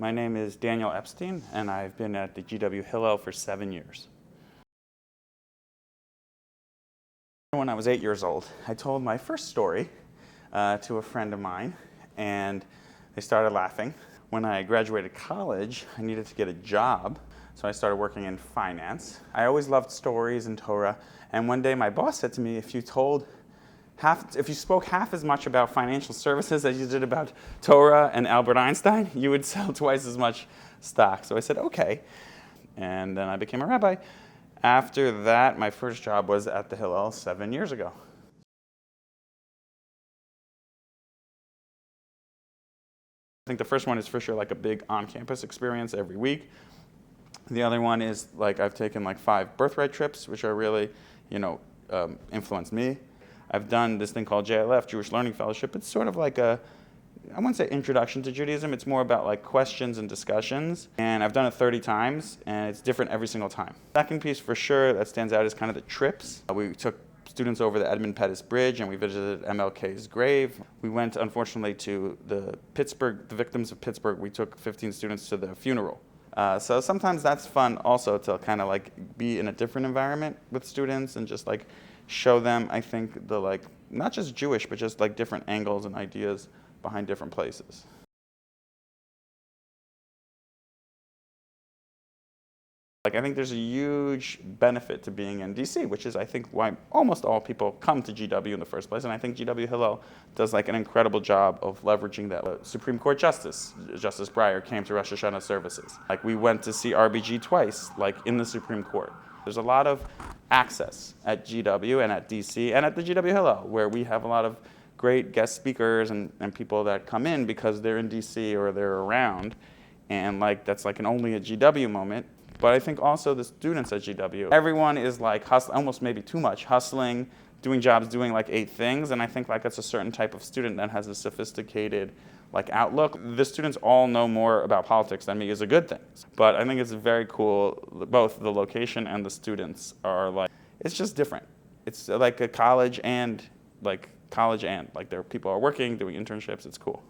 My name is Daniel Epstein, and I've been at the GW Hillel for 7 years. When I was 8 years old, I told my first story to a friend of mine, and they started laughing. When I graduated college, I needed to get a job, so I started working in finance. I always loved stories and Torah, and one day my boss said to me, if you spoke half as much about financial services as you did about Torah and Albert Einstein, you would sell twice as much stock. So I said, okay. And then I became a rabbi. After that, my first job was at the Hillel 7 years ago. I think the first one is for sure like a big on-campus experience every week. The other one is like I've taken like 5 birthright trips, which are really, influenced me. I've done this thing called JLF, Jewish Learning Fellowship. It's sort of like I wouldn't say introduction to Judaism. It's more about like questions and discussions. And I've done it 30 times, and it's different every single time. Second piece for sure that stands out is kind of the trips. We took students over the Edmund Pettus Bridge, and we visited MLK's grave. We went, unfortunately, to the victims of Pittsburgh. We took 15 students to the funeral. So sometimes that's fun also to kind of like be in a different environment with students and just like show them, I think, the like, not just Jewish, but just like different angles and ideas behind different places. Like, I think there's a huge benefit to being in DC, which is, I think, why almost all people come to GW in the first place. And I think GW Hillel does like an incredible job of leveraging that. Supreme Court Justice Breyer came to Rosh Hashanah services. Like, we went to see RBG twice, like in the Supreme Court. There's a lot of access at GW and at DC and at the GW Hillel, where we have a lot of great guest speakers and people that come in because they're in DC or they're around. And like that's like only a GW moment. But I think also the students at GW, everyone is like hustling, almost maybe too much, hustling, doing jobs, doing like 8 things. And I think like that's a certain type of student that has a sophisticated like outlook. The students all know more about politics than me is a good thing. But I think it's very cool, both the location and the students are like, it's just different. It's like a college and like people are working, doing internships, it's cool.